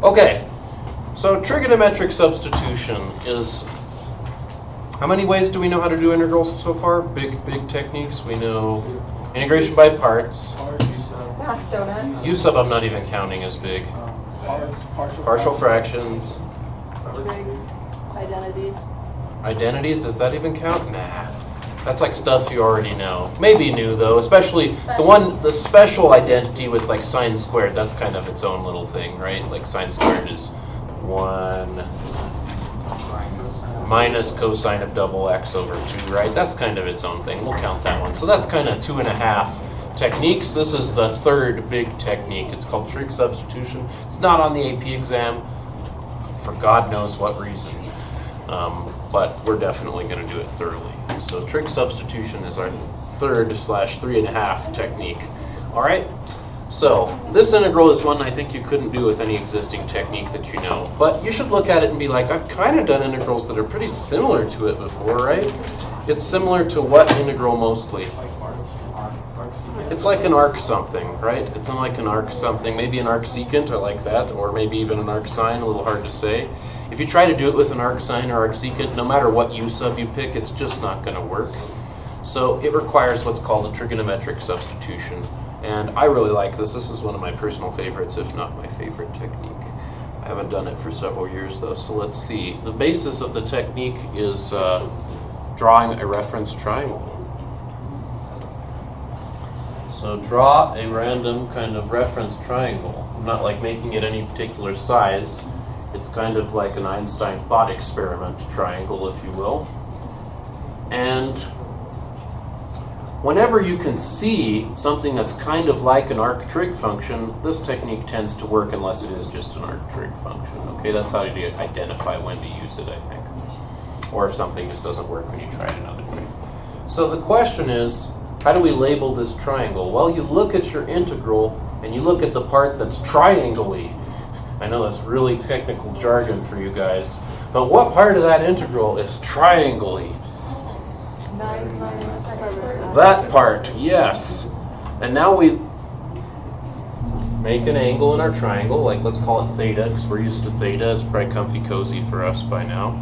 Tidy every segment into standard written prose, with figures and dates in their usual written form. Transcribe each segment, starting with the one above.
Okay, so trigonometric substitution is, how many ways do we know how to do integrals so far? Big techniques. We know integration by parts. Math donut. U sub I'm not even counting as big. Partial fractions. Trig, identities. Identities, does that even count? Nah. That's like stuff you already know. Maybe new though, especially the special identity with like sine squared, that's kind of its own little thing, right? Like sine squared is 1 minus cosine of double x over 2, right? That's kind of its own thing. We'll count that one. So that's kind of 2.5 techniques. This is the third big technique. It's called trig substitution. It's not on the AP exam for God knows what reason. But we're definitely going to do it thoroughly. So trig substitution is our third / 3.5 technique. All right. So this integral is one I think you couldn't do with any existing technique that you know. But you should look at it and be like, I've kind of done integrals that are pretty similar to it before, right? It's similar to what integral mostly? It's like an arc something, right? It's like an arc something. Maybe an arc secant, I like that. Or maybe even an arc sine, a little hard to say. If you try to do it with an arc sine or arc secant, no matter what u sub you pick, it's just not going to work. So it requires what's called a trigonometric substitution. And I really like this. This is one of my personal favorites, if not my favorite technique. I haven't done it for several years, though, so let's see. The basis of the technique is drawing a reference triangle. So draw a random kind of reference triangle. I'm not like making it any particular size. It's kind of like an Einstein thought experiment triangle, if you will. And whenever you can see something that's kind of like an arc trig function, this technique tends to work unless it is just an arc trig function. Okay, that's how you identify when to use it, I think. Or if something just doesn't work when you try it another way. So the question is, how do we label this triangle? Well, you look at your integral and you look at the part that's triangle-y. I know that's really technical jargon for you guys, but what part of that integral is triangle-y? 9 minus x squared. That part, yes. And now we make an angle in our triangle, like let's call it theta, because we're used to theta. It's probably comfy cozy for us by now.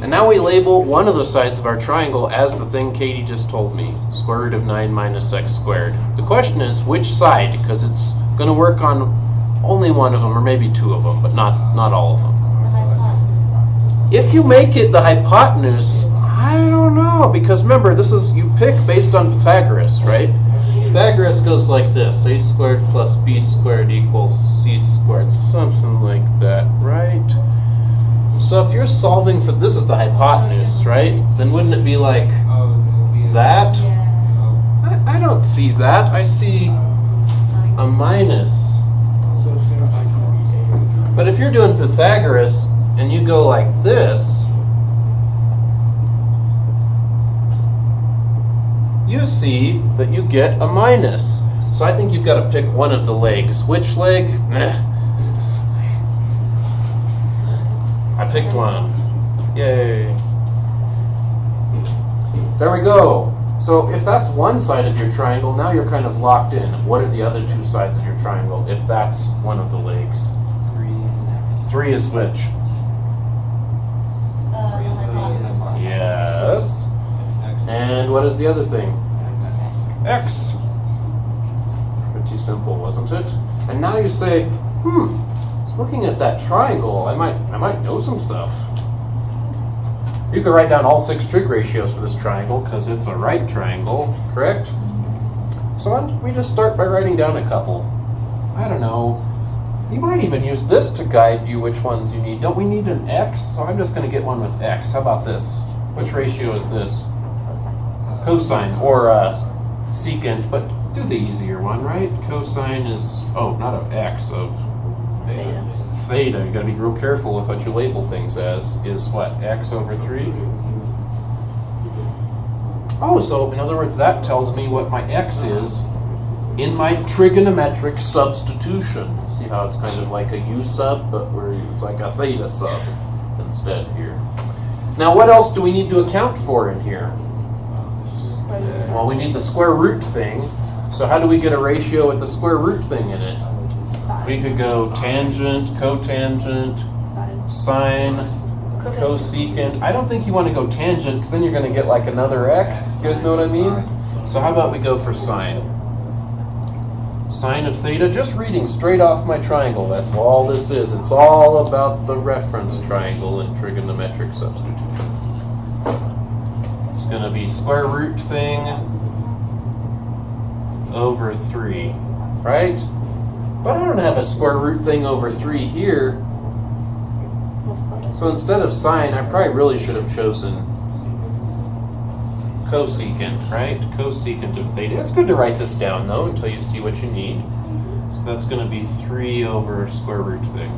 And now we label one of the sides of our triangle as the thing Katie just told me, square root of 9 minus x squared. The question is, which side? Because it's going to work on only one of them, or maybe two of them, but not all of them. If you make it the hypotenuse, I don't know, because remember, this is, you pick based on Pythagoras, right? Pythagoras goes like this, a squared plus b squared equals c squared, something like that, right? So if you're solving for, this is the hypotenuse, right? Then wouldn't it be like that? I don't see that. I see a minus. But if you're doing Pythagoras and you go like this, you see that you get a minus. So I think you've got to pick one of the legs. Which leg? I picked one. Yay. There we go. So if that's one side of your triangle, now you're kind of locked in. What are the other two sides of your triangle if that's one of the legs? 3 is which? Yes. And what is the other thing? X. Pretty simple, wasn't it? And now you say, looking at that triangle, I might know some stuff. You could write down all 6 trig ratios for this triangle because it's a right triangle, correct? So why don't we just start by writing down a couple? I don't know. You might even use this to guide you which ones you need. Don't we need an x? So I'm just going to get one with x. How about this? Which ratio is this? Cosine, or secant, but do the easier one, right? Cosine is, not of x, of theta. You got to be real careful with what you label things as. Is what, x over 3? Oh, so in other words, that tells me what my x is in my trigonometric substitution. See how it's kind of like a u sub, but where it's like a theta sub instead here. Now, what else do we need to account for in here? Well, we need the square root thing. So how do we get a ratio with the square root thing in it? We could go tangent, cotangent, sine, cosecant. I don't think you want to go tangent because then you're going to get like another x. You guys know what I mean? So how about we go for sine? Sine of theta, just reading straight off my triangle. That's all this is. It's all about the reference triangle in trigonometric substitution. It's going to be square root thing over 3, right? But I don't have a square root thing over 3 here. So instead of sine, I probably really should have chosen cosecant, right? Cosecant of theta. It's good to write this down, though, until you see what you need. So that's going to be 3 over square root thing.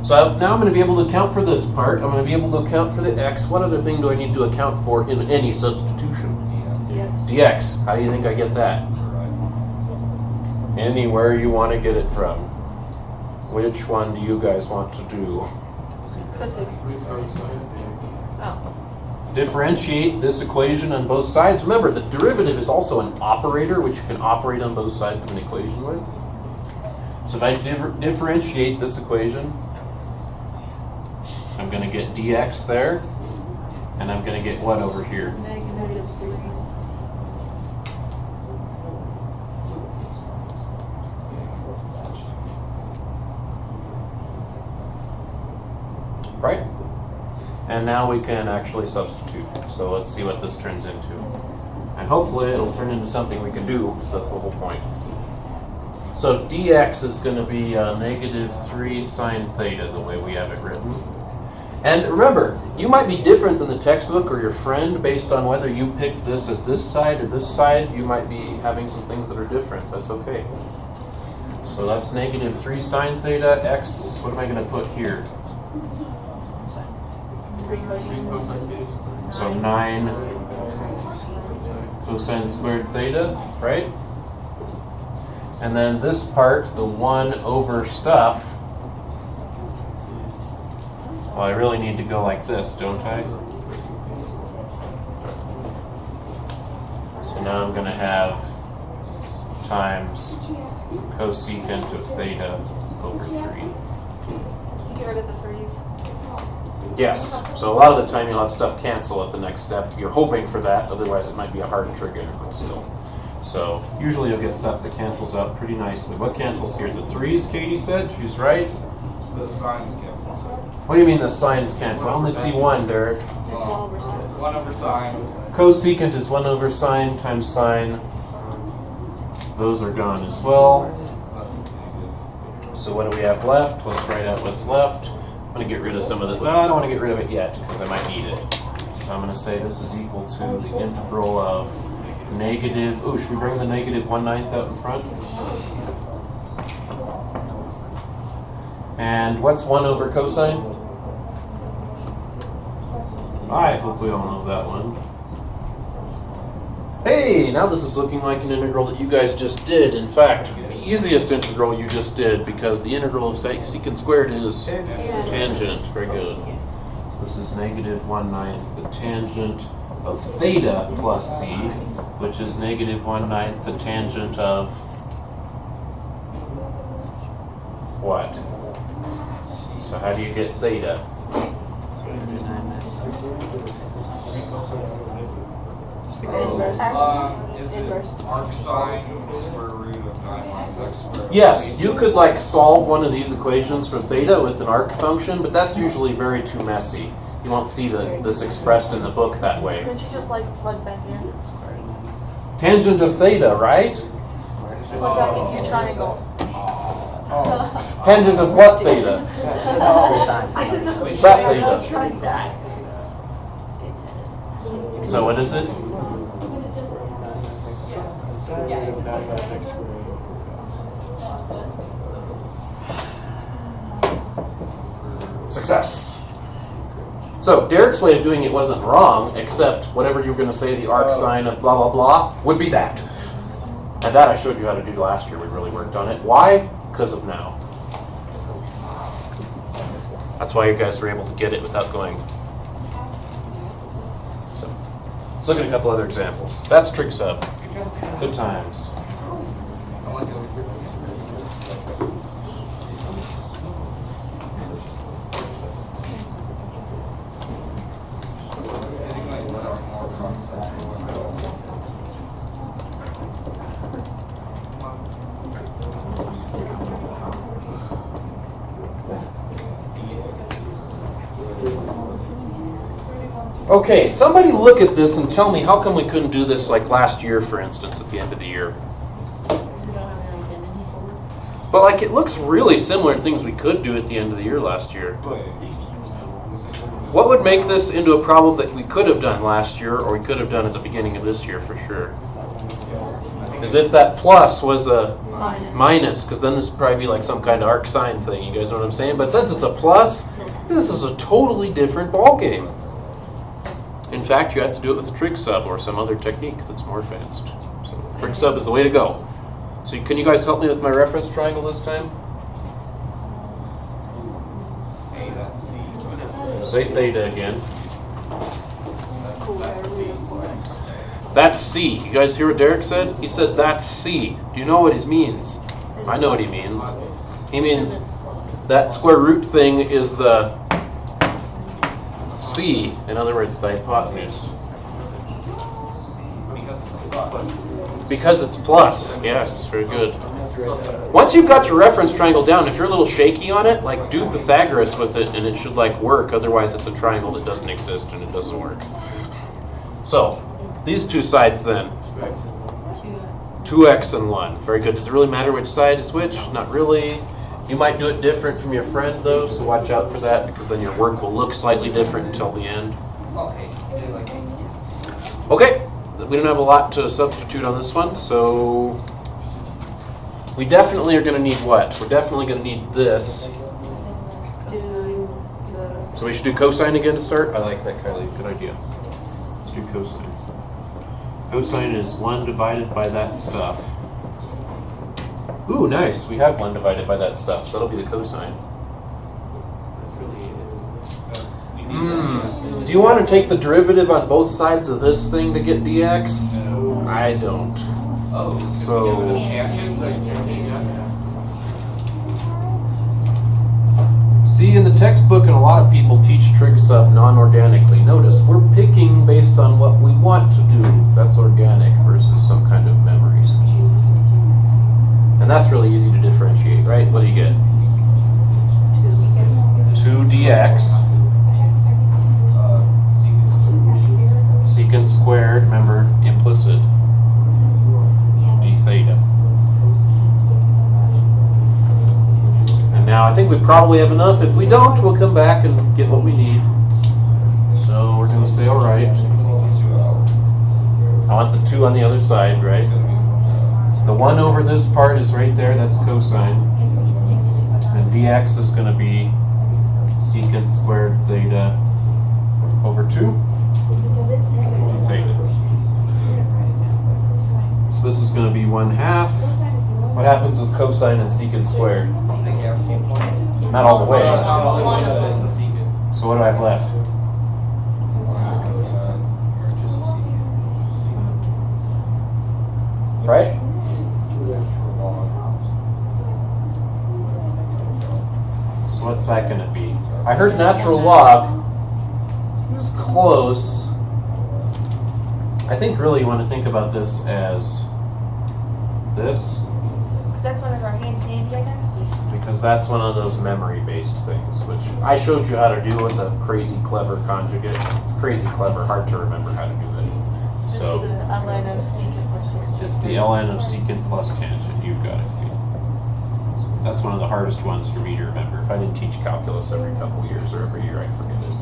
So now I'm going to be able to account for this part. I'm going to be able to account for the x. What other thing do I need to account for in any substitution? Dx. How do you think I get that? Anywhere you want to get it from. Which one do you guys want to do? Differentiate this equation on both sides. Remember, the derivative is also an operator, which you can operate on both sides of an equation with. So if I differentiate this equation, I'm going to get dx there, and I'm going to get what over here? Negative 3. Right? And now we can actually substitute. So let's see what this turns into. And hopefully it'll turn into something we can do, because that's the whole point. So dx is going to be negative 3 sine theta, the way we have it written. And remember, you might be different than the textbook or your friend based on whether you picked this as this side or this side. You might be having some things that are different. That's okay. So that's negative 3 sine theta, x, what am I going to put here? So 9 cosine squared theta, right? And then this part, the 1 over stuff, well, I really need to go like this, don't I? So now I'm going to have times cosecant of theta over 3. Can you get rid of the 3's? Yes, so a lot of the time you'll have stuff cancel at the next step. You're hoping for that, otherwise it might be a hard trig integral still. So usually you'll get stuff that cancels out pretty nicely. What cancels here? The 3's, Katie said? She's right. The signs cancel. What do you mean the signs cancel? I only see one, Derek. 1 over sine. Cosecant is 1 over sine times sine. Those are gone as well. So what do we have left? Let's write out what's left. I'm going to get rid of some of it. Well, I don't want to get rid of it yet because I might need it. So I'm going to say this is equal to the integral of negative, oh, should we bring the negative 1/9 out in front? And what's 1 over cosine? I hope we all know that one. Hey, now this is looking like an integral that you guys just did. In fact, the easiest integral you just did, because the integral of secant squared is tangent. Very good. So this is negative 1/9 the tangent of theta plus c, which is negative 1/9 the tangent of what? So how do you get theta? Is it arc sine square root of 9 minus x squared? Yes, you could like solve one of these equations for theta with an arc function, but that's usually very too messy. You won't see this expressed in the book that way. Couldn't you just like plug back in? Tangent of theta, right? Plug back into your triangle. Tangent of what theta? I said no. That theta. Try that. So what is it? Success. So Derek's way of doing it wasn't wrong, except whatever you were going to say, the arc sine of blah, blah, blah, would be that. And that I showed you how to do last year. We really worked on it. Why? Because of now. That's why you guys were able to get it without going. So let's look at a couple other examples. That's trig sub. Good times. I like Okay, somebody look at this and tell me how come we couldn't do this like last year, for instance, at the end of the year. But like it looks really similar to things we could do at the end of the year last year. What would make this into a problem that we could have done last year or we could have done at the beginning of this year for sure? Is if that plus was a minus, because then this would probably be like some kind of arc sine thing, you guys know what I'm saying? But since it's a plus, this is a totally different ball game. In fact, you have to do it with a trig sub or some other technique that's more advanced. So trig sub is the way to go. So can you guys help me with my reference triangle this time? Say theta again. That's C. You guys hear what Derek said? He said that's C. Do you know what he means? I know what he means. He means that square root thing is the C. In other words, the hypotenuse. Because it's plus. Yes, very good. Once you've got your reference triangle down, if you're a little shaky on it, like do Pythagoras with it and it should like work. Otherwise it's a triangle that doesn't exist and it doesn't work. So, these two sides then. 2x and 1. Very good. Does it really matter which side is which? Not really. You might do it different from your friend though, so watch out for that because then your work will look slightly different until the end. Okay. We don't have a lot to substitute on this one, so we definitely are going to need what? We're definitely going to need this. So we should do cosine again to start? I like that, Kylie. Good idea. Let's do cosine. Cosine is 1 divided by that stuff. Ooh, nice. We have 1 divided by that stuff, so that'll be the cosine. Do you want to take the derivative on both sides of this thing to get dx? I don't. So see, in the textbook, and a lot of people teach trig sub non-organically. Notice we're picking based on what we want to do. That's organic versus some kind of memory scheme. And that's really easy to differentiate, right? What do you get? 2 dx. Secant squared, remember, implicit, d theta. And now I think we probably have enough. If we don't, we'll come back and get what we need. So we're going to say, all right. I want the 2 on the other side, right? The 1 over this part is right there, that's cosine. And dx is going to be secant squared theta over 2. Theta. So this is going to be 1/2. What happens with cosine and secant squared? Not all the way. So what do I have left? Right? So what's that going to be? I heard natural log. It was close. I think really you want to think about this as this. Because that's one of our handy identities. Because that's one of those memory-based things, which I showed you how to do with a crazy clever conjugate. It's crazy clever, hard to remember how to do it. So this is the ln of secant plus tangent. it's the ln of secant plus tangent. You've got it. That's one of the hardest ones for me to remember. If I didn't teach calculus every couple of years or every year, I'd forget it.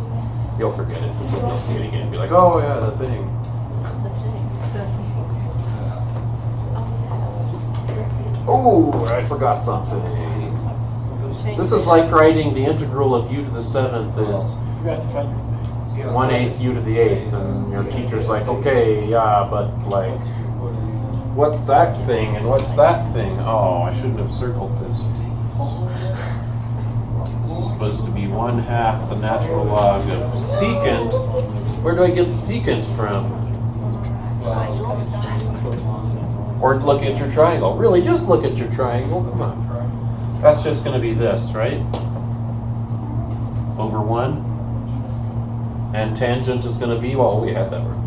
You'll forget it, but you'll see it again and be like, oh yeah, the thing. Oh, I forgot something. This is like writing the integral of u to the 7th is 1/8 u to the 8th, and your teacher's like, okay, yeah, but like, what's that thing and what's that thing? Oh, I shouldn't have circled this. This is supposed to be 1/2 the natural log of secant. Where do I get secant from? Or look at your triangle. Really, just look at your triangle. Come on. That's just going to be this, right? Over 1. And tangent is going to be, well, we had that one.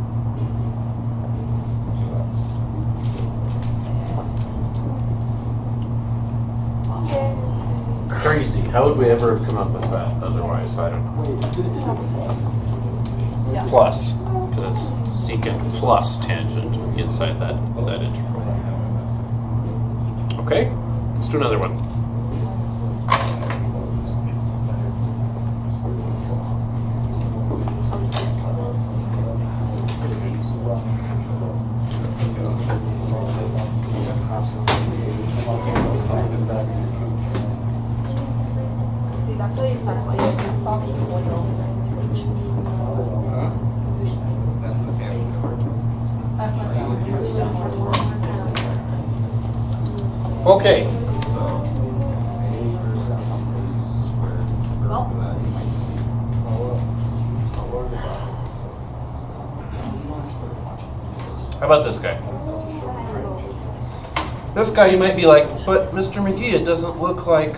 Crazy. How would we ever have come up with that otherwise? I don't know. Yeah. Plus, because it's secant plus tangent inside that integral. Okay, let's do another one. See, that's what he's fast. Why you can solve it when you're over there. That's the tangent. That's Okay, how about this guy? This guy, you might be like, but Mr. McGee, it doesn't look like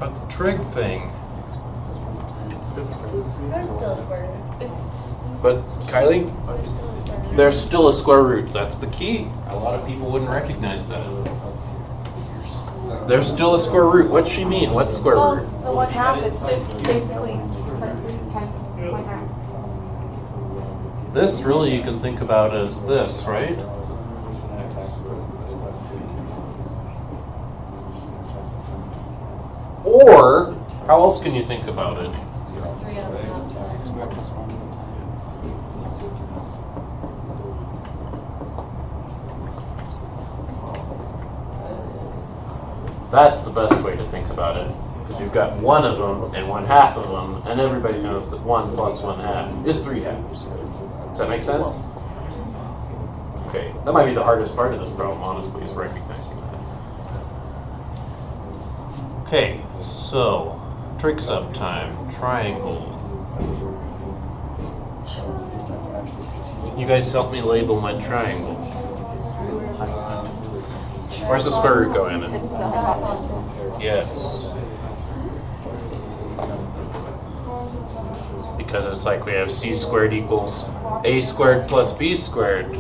a trig thing. There's still a square root. It's But Kylie, there's still a square root. That's the key. A lot of people wouldn't recognize that. There's still a square root. What's she mean? What's square well, root? the 1/2. It's just basically times 1/2. This really you can think about as this, right? Or, how else can you think about it? 3 on the outside. That's the best way to think about it. Because you've got one of them and 1/2 of them, and everybody knows that 1 plus 1/2 is 3/2. Does that make sense? Okay, that might be the hardest part of this problem, honestly, is recognizing that. Okay, so, trig sub time, triangle. You guys help me label my triangle. Where's the square root go in it? It's the hypotenuse. Yes. Because it's like we have c squared equals a squared plus b squared.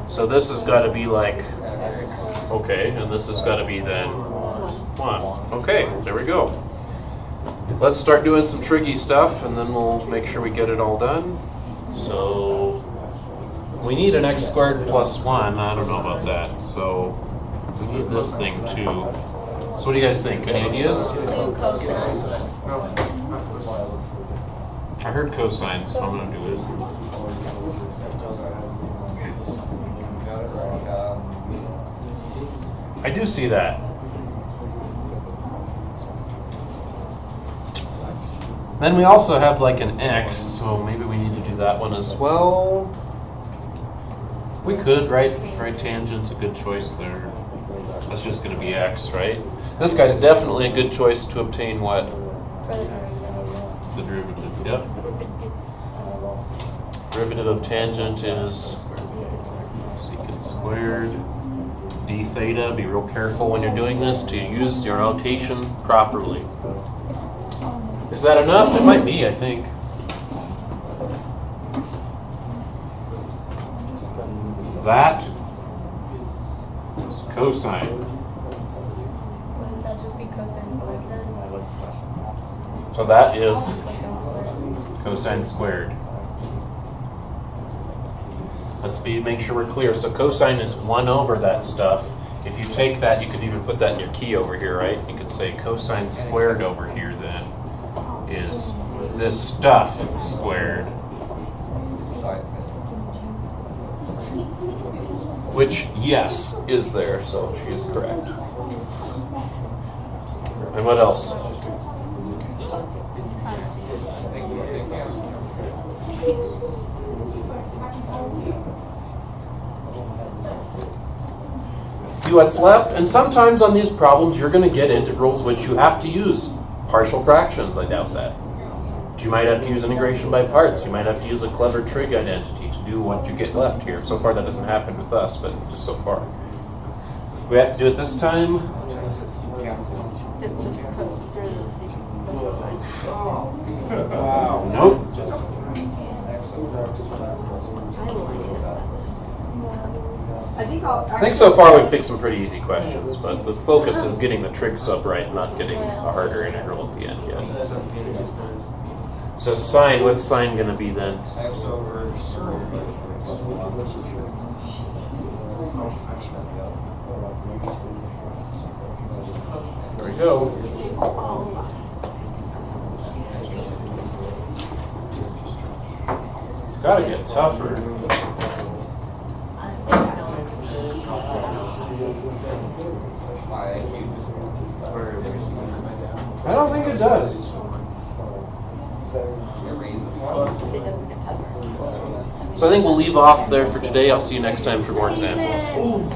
So this has got to be like, okay, and this has got to be then 1. Okay, there we go. Let's start doing some tricky stuff, and then we'll make sure we get it all done. So we need an x squared plus 1. I don't know about that. So we need this thing too. So what do you guys think? Any ideas? I heard cosine, so I'm going to do it. I do see that. Then we also have like an x, so maybe we need to do that one as well. We could, right? Right tangent's a good choice there. That's just going to be x, right? This guy's definitely a good choice to obtain what? The derivative, yep. Derivative of tangent is secant squared d theta. Be real careful when you're doing this to use your notation properly. Is that enough? It might be, I think. That is cosine. Wouldn't that just be cosine squared then? So that is Cosine squared. cosine squared. Let's make sure we're clear. So cosine is 1 over that stuff. If you take that, you could even put that in your key over here, right? You could say cosine squared over here then is this stuff squared. Which, yes, is there, so she is correct. And what else? See what's left? And sometimes on these problems you're going to get integrals which you have to use partial fractions. I doubt that. But you might have to use integration by parts. You might have to use a clever trig identity to do what you get left here. So far that doesn't happen with us, but just so far. We have to do it this time. It's just comes through the secant. Nope. I think I think so far we've picked some pretty easy questions, but the focus is getting the trig sub right, not getting a harder integral at the end yet. So sine, what's sine going to be then? X over There we go. It's got to get tougher. I don't think it does. So I think we'll leave off there for today. I'll see you next time for more examples.